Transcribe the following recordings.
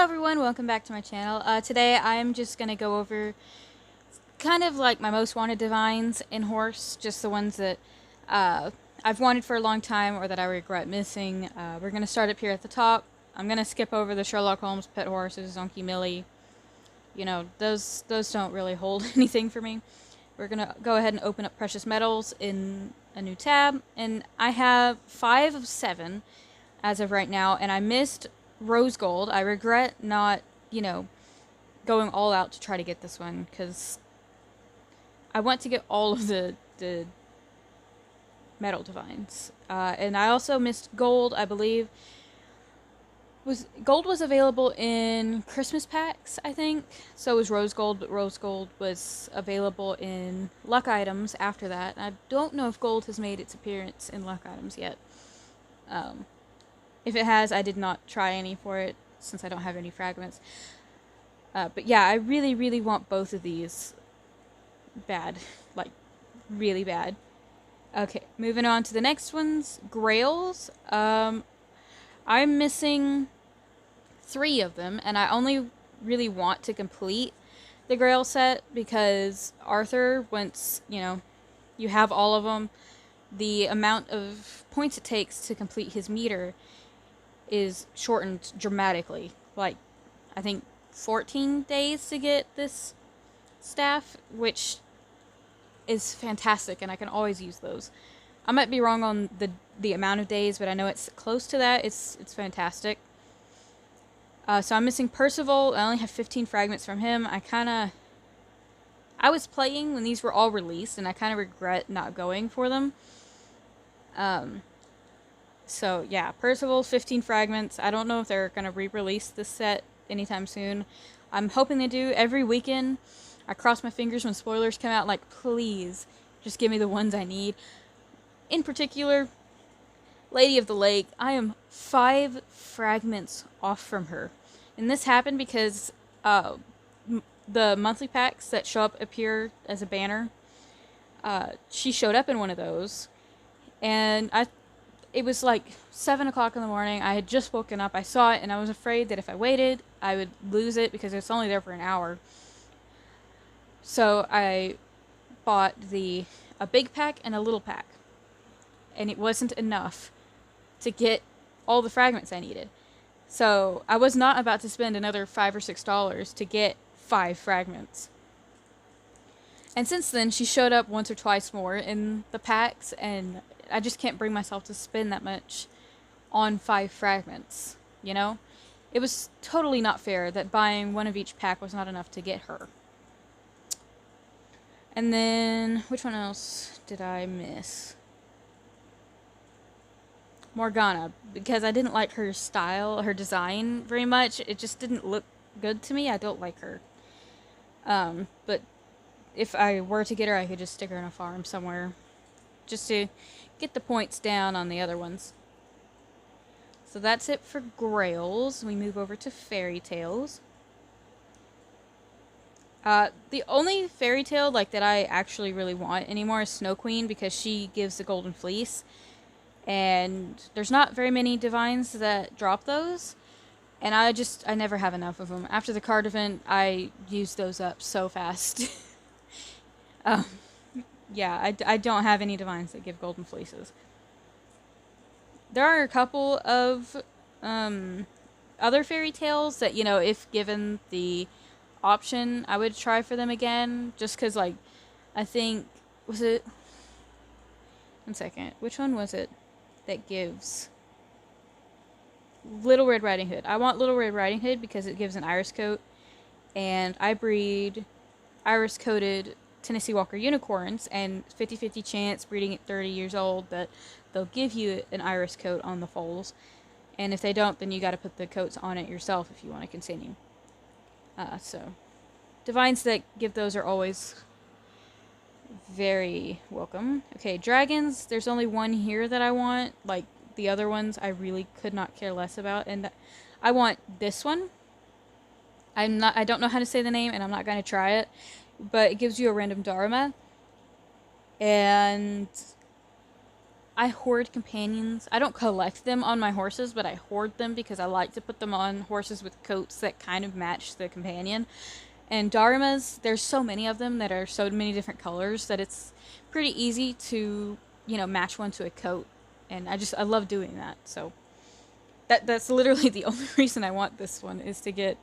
Hello everyone, welcome back to my channel. Today I'm just going to go over kind of like my most wanted divines in Howrse, just the ones that I've wanted for a long time or that I regret missing. We're going to start up here at the top. I'm going to skip over the Sherlock Holmes pet horses, Zonky Millie. You know, those don't really hold anything for me. We're going to go ahead and open up Precious Metals in a new tab, and I have 5 of 7 as of right now, and I missed Rose Gold. I regret not, going all out to try to get this one, because I want to get all of the metal divines. And I also missed Gold, I believe. Gold was available in Christmas packs, I think. So was Rose Gold, but Rose Gold was available in luck items after that. I don't know if Gold has made its appearance in luck items yet. If it has, I did not try any for it, since I don't have any fragments. But yeah, I really, really want both of these. Bad. Like, really bad. Okay, moving on to the next ones. Grails. I'm missing 3 of them, and I only really want to complete the Grail set because Arthur, once, you have all of them, the amount of points it takes to complete his meter is shortened dramatically. Like, I think 14 days to get this staff, which is fantastic, and I can always use those. I might be wrong on the amount of days, but I know it's close to that. It's fantastic. So I'm missing Percival. I only have 15 fragments from him. I was playing when these were all released, and I kind of regret not going for them. So yeah, Percival, 15 fragments. I don't know if they're going to re-release this set anytime soon. I'm hoping they do. Every weekend, I cross my fingers when spoilers come out, like, please, just give me the ones I need. In particular, Lady of the Lake. I am 5 fragments off from her. And this happened because the monthly packs that show up appear as a banner. She showed up in one of those. And it was like 7 o'clock in the morning. I had just woken up. I saw it, and I was afraid that if I waited, I would lose it because it's only there for an hour. So I bought a big pack and a little pack. And it wasn't enough to get all the fragments I needed. So I was not about to spend another $5 or $6 to get 5 fragments. And since then, she showed up once or twice more in the packs, and I just can't bring myself to spend that much on 5 fragments, you know? It was totally not fair that buying one of each pack was not enough to get her. And then, which one else did I miss? Morgana, because I didn't like her style, her design very much. It just didn't look good to me. I don't like her. But if I were to get her, I could just stick her in a farm somewhere, just to get the points down on the other ones. So that's it for Grails. We move over to Fairy Tales. The only fairy tale that I actually really want anymore is Snow Queen, because she gives the Golden Fleece. And there's not very many divines that drop those. And I never have enough of them. After the card event, I use those up so fast. Yeah, I don't have any divines that give Golden Fleeces. There are a couple of other fairy tales that, if given the option, I would try for them again. Just because, I think, was it... One second. Which one was it that gives Little Red Riding Hood? I want Little Red Riding Hood because it gives an iris coat, and I breed iris coated Tennessee Walker unicorns, and 50-50 chance breeding at 30 years old that they'll give you an iris coat on the foals, and if they don't, then you got to put the coats on it yourself if you want to continue. So divines that give those are always very welcome. Okay, dragons, there's only one here that I want. Like, the other ones I really could not care less about, and I want this one. I don't know how to say the name, and I'm not going to try it, but it gives you a random Dharma, and I hoard companions. I don't collect them on my horses, but I hoard them because I like to put them on horses with coats that kind of match the companion. And Dharmas, there's so many of them that are so many different colors that it's pretty easy to, match one to a coat. And I love doing that. So that's literally the only reason I want this one, is to get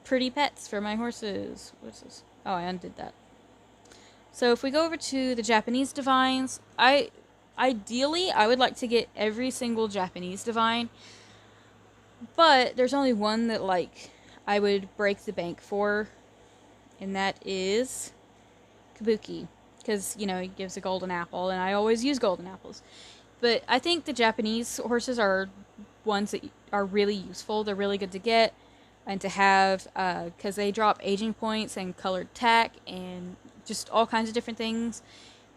pretty pets for my horses. What's this? Oh, I undid that. So if we go over to the Japanese divines, ideally I would like to get every single Japanese divine, but there's only one that I would break the bank for, and that is Kabuki, because he gives a golden apple, and I always use golden apples. But I think the Japanese horses are ones that are really useful. They're really good to get and to have, because they drop aging points and colored tack and just all kinds of different things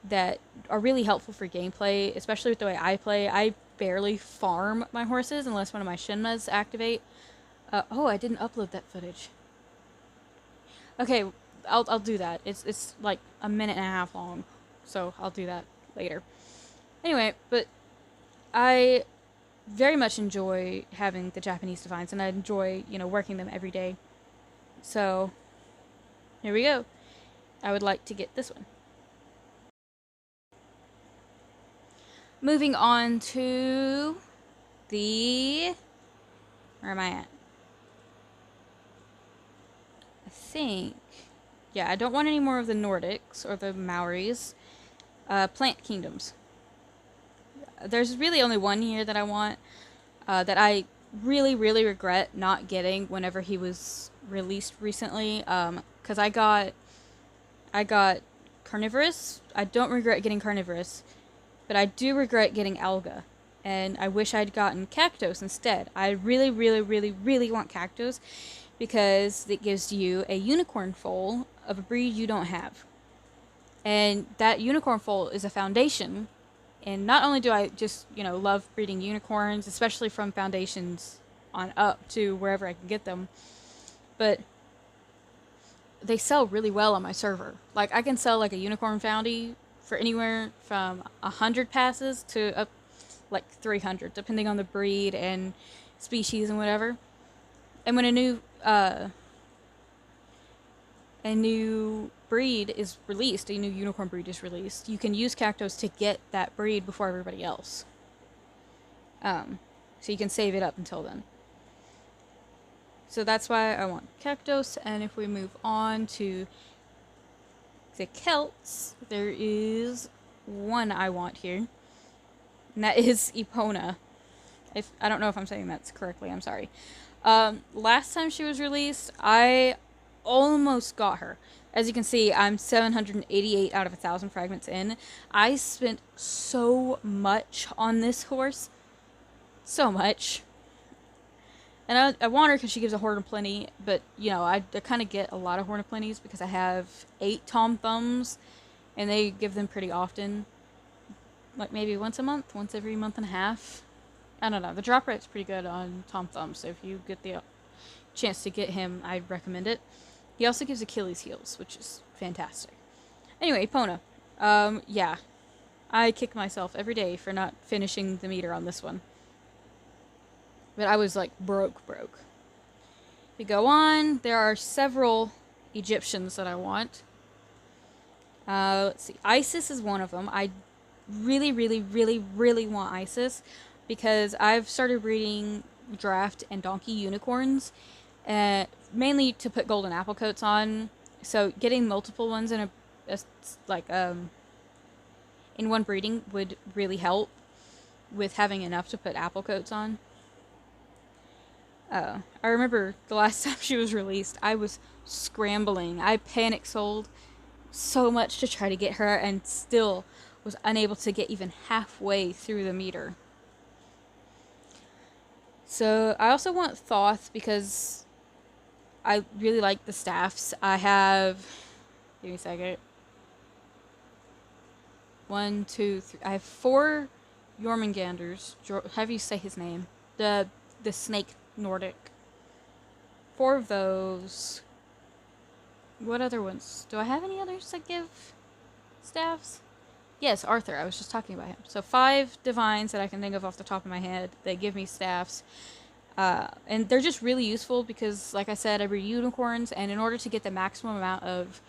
that are really helpful for gameplay, especially with the way I play. I barely farm my horses unless one of my Shinmas activate. Oh, I didn't upload that footage. Okay, I'll do that. It's like a minute and a half long, so I'll do that later. Anyway, but I very much enjoy having the Japanese divines, and I enjoy, working them every day. So, here we go. I would like to get this one. Moving on to the... Where am I at? I think... Yeah, I don't want any more of the Nordics or the Maoris. Plant kingdoms. There's really only one here that I want, that I really, really regret not getting whenever he was released recently. Because I got carnivorous. I don't regret getting carnivorous, but I do regret getting alga. And I wish I'd gotten cactus instead. I really, really, really, really want cactus because it gives you a unicorn foal of a breed you don't have. And that unicorn foal is a foundation. And not only do I just, love breeding unicorns, especially from foundations on up to wherever I can get them, but they sell really well on my server. I can sell a unicorn foundy for anywhere from 100 passes to up 300, depending on the breed and species and whatever. And when a new breed is released, a new unicorn breed is released, you can use cactus to get that breed before everybody else. So you can save it up until then. So that's why I want cactus. And if we move on to the Celts, there is one I want here, and that is Epona. I don't know if I'm saying that correctly, I'm sorry. Last time she was released, I almost got her. As you can see, I'm 788 out of 1,000 fragments in. I spent so much on this horse. So much. And I want her because she gives a Horn of Plenty, but, I kind of get a lot of Horn of Plenties because I have 8 Tom Thumbs, and they give them pretty often. Maybe once a month, once every month and a half. I don't know. The drop rate's pretty good on Tom Thumb, so if you get the chance to get him, I'd recommend it. He also gives Achilles heels, which is fantastic. Anyway, Epona. Yeah. I kick myself every day for not finishing the meter on this one. But I was broke. We go on. There are several Egyptians that I want. Let's see. Isis is one of them. I really, really, really, really want Isis because I've started breeding draft and donkey unicorns, mainly to put golden apple coats on. So getting multiple ones in in one breeding would really help with having enough to put apple coats on. I remember the last time she was released, I was scrambling. I panic sold so much to try to get her and still was unable to get even halfway through the meter. So I also want Thoth because I really like the staffs. I have... Give me a second. 1, 2, 3... I have 4 Jormungandrs. How do you say his name? The snake Nordic. 4 of those. What other ones? Do I have any others that give staffs? Yes, Arthur. I was just talking about him. So 5 divines that I can think of off the top of my head. They give me staffs. And they're just really useful because, like I said, I breed unicorns, and in order to get the maximum amount of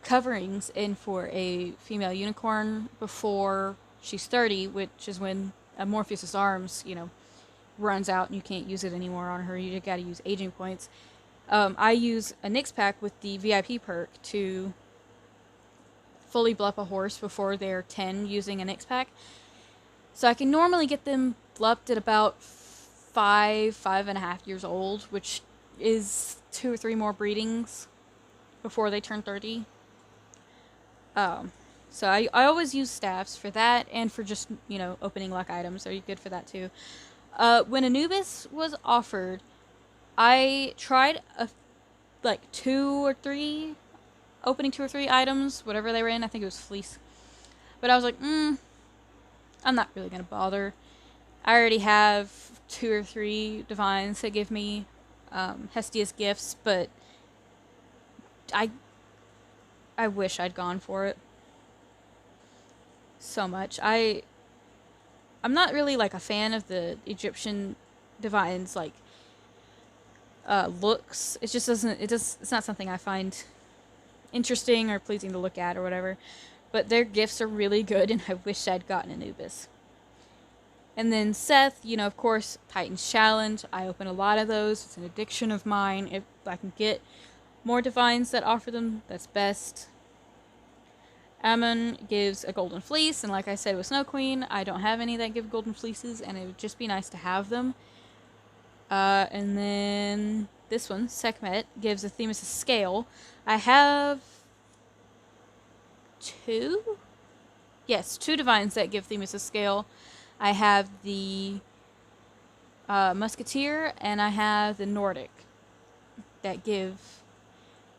coverings in for a female unicorn before she's 30, which is when Morpheus's arms, runs out and you can't use it anymore on her. You gotta use aging points. I use a Nyx pack with the VIP perk to fully blup a horse before they're 10 using a Nyx pack. So I can normally get them blupped at about 5.5 years old, which is 2 or 3 more breedings before they turn 30. So I always use staffs for that, and for just, opening luck items. Are you good for that too? When Anubis was offered, I tried opening 2 or 3 items, whatever they were in. I think it was fleece. But I was like, I'm not really going to bother. I already have 2 or 3 divines that give me Hestia's gifts, but I wish I'd gone for it so much. I'm not really a fan of the Egyptian divines looks. It just doesn't. It's not something I find interesting or pleasing to look at or whatever. But their gifts are really good, and I wish I'd gotten Anubis. And then Seth, of course, Titan's Challenge. I open a lot of those. It's an addiction of mine. If I can get more divines that offer them, that's best. Ammon gives a golden fleece, and like I said with Snow Queen, I don't have any that give golden fleeces, and it would just be nice to have them. And then this one, Sekhmet, gives a Themis' scale. I have 2? Yes, 2 divines that give Themis' scale. I have the Musketeer, and I have the Nordic that give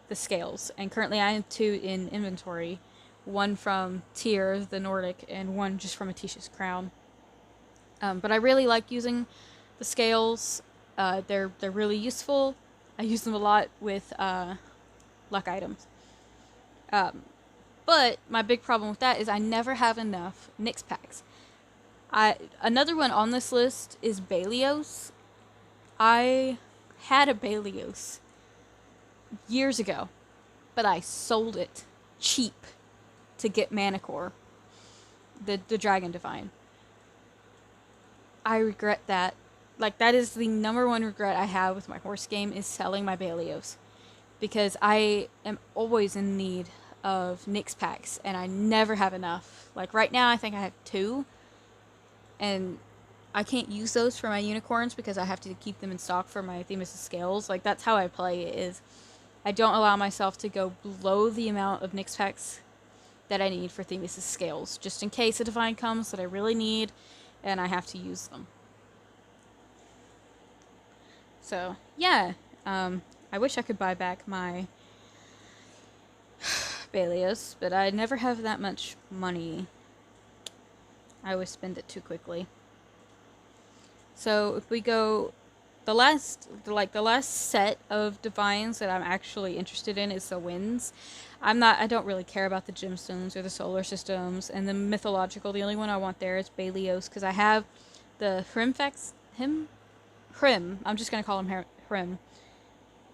the scales. And currently I have 2 in inventory. One from Tyr, the Nordic, and one just from Atisha's Crown. But I really like using the scales. They're really useful. I use them a lot with luck items. But my big problem with that is I never have enough Nyx packs. Another one on this list is Balios. I had a Balios years ago, but I sold it cheap to get Manticore, the Dragon Divine. I regret that. That is the number one regret I have with my horse game, is selling my Balios. Because I am always in need of Nyx packs, and I never have enough. Right now, I think I have 2. And I can't use those for my unicorns because I have to keep them in stock for my Themis' scales. That's how I play it, is I don't allow myself to go below the amount of Nyx packs that I need for Themis' scales, just in case a divine comes that I really need and I have to use them. So, yeah, I wish I could buy back my Balios, but I never have that much money. I always spend it too quickly. So, if we go, the last set of divines that I'm actually interested in is the winds. I don't really care about the gemstones or the solar systems, and the mythological, the only one I want there is Balios, because I have the Hrym, I'm just going to call him Hrym,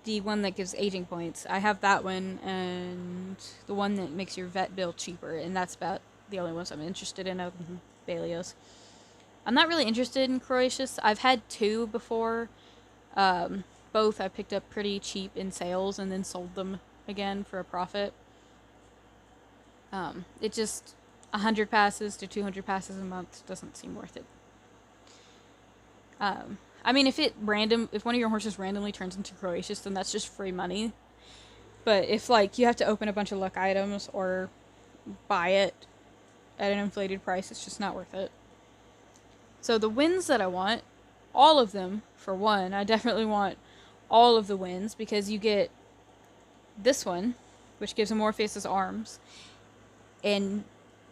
the one that gives aging points. I have that one, and the one that makes your vet bill cheaper, and that's about the only ones I'm interested in other than Balios. I'm not really interested in Croatius. I've had 2 before. Both I picked up pretty cheap in sales and then sold them again for a profit. It just 100 passes to 200 passes a month doesn't seem worth it. I mean, if one of your horses randomly turns into Croatius, then that's just free money. But if you have to open a bunch of luck items or buy it at an inflated price, it's just not worth it. So the wins that I want, all of them, for one, I definitely want all of the wins, because you get this one, which gives Morpheus's arms, and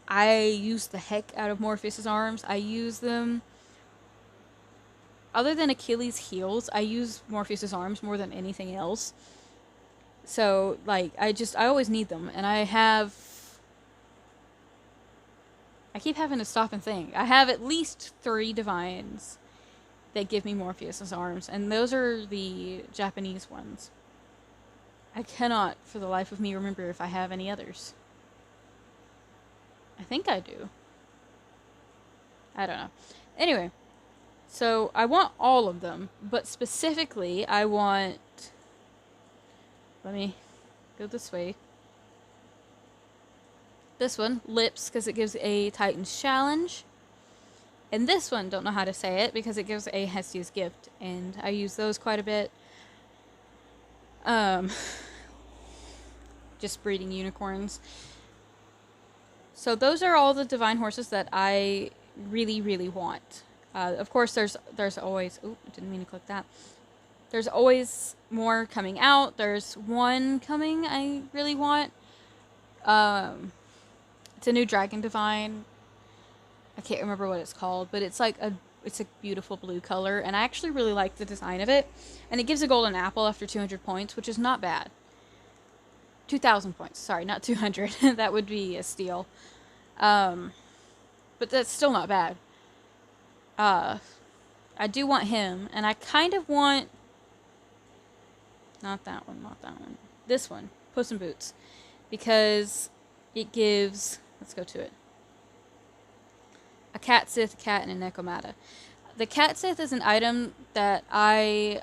I use the heck out of Morpheus's arms. I use them, other than Achilles' heels, I use Morpheus's arms more than anything else. So, I always need them, and I have I keep having to stop and think. I have at least 3 divines that give me Morpheus's arms, and those are the Japanese ones. I cannot, for the life of me, remember if I have any others. I think I do. I don't know. Anyway, so I want all of them, but specifically I want... Let me go this way. This one, Lips, because it gives a Titan's Challenge. And this one, don't know how to say it, because it gives a Hestia's Gift, and I use those quite a bit. Just breeding unicorns. So those are all the divine horses that I really, really want. Of course, there's always... Oop, I didn't mean to click that. There's always more coming out. There's one coming I really want. It's a new dragon divine. I can't remember what it's called, but it's like it's a beautiful blue color, and I actually really like the design of it. And it gives a golden apple after 200 points, which is not bad. 2,000 points. Sorry, not 200. That would be a steal. But that's still not bad. I do want him, and I kind of want... Not that one, not that one. This one, Puss in Boots. Because it gives... Let's go to it. A cat sith, a cat, and a necromata. The cat sith is an item that I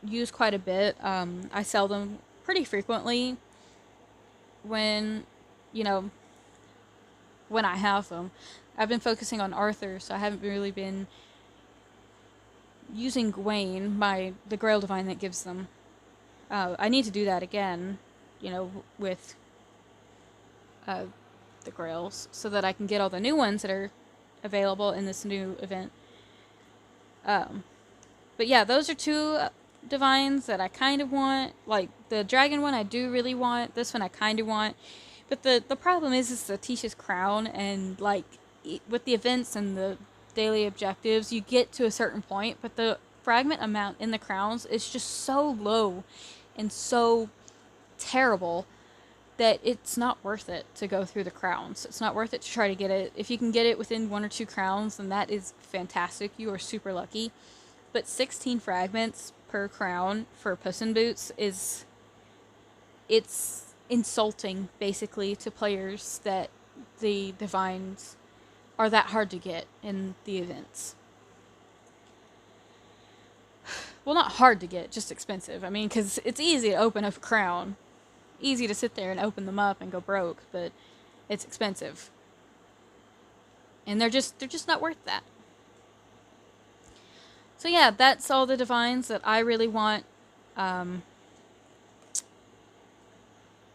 use quite a bit. I sell them pretty frequently when, when I have them. I've been focusing on Arthur, so I haven't really been using Gawain, the Grail Divine that gives them. I need to do that again, with the Grails, so that I can get all the new ones that are available in this new event. But yeah, those are 2 divines that I kind of want. Like, the dragon one I do really want. This one I kind of want. But the problem is the Tisha's crown, and like, with the events and the daily objectives, you get to a certain point, but the fragment amount in the crowns is just so low and so terrible that it's not worth it to go through the crowns. It's not worth it to try to get it. If you can get it within 1 or 2 crowns, then that is fantastic. You are super lucky. But 16 fragments per crown for Puss in Boots it's insulting, basically, to players that the divines are that hard to get in the events. Well, not hard to get, just expensive. I mean, because it's easy to open up a crown. Easy to sit there and open them up and go broke, but it's expensive. And they're just not worth that. So yeah, that's all the divines that I really want.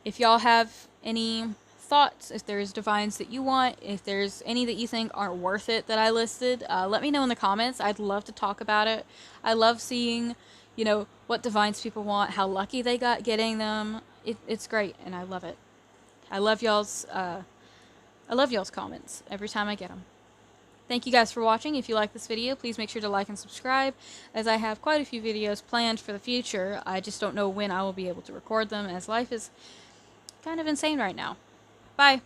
If y'all have any thoughts, if there's divines that you want, if there's any that you think aren't worth it that I listed, let me know in the comments. I'd love to talk about it. I love seeing, what divines people want, how lucky they got getting them. It's great, and I love it. I love y'all's comments every time I get them. Thank you guys for watching. If you like this video, please make sure to like and subscribe, as I have quite a few videos planned for the future. I just don't know when I will be able to record them, as life is kind of insane right now. Bye!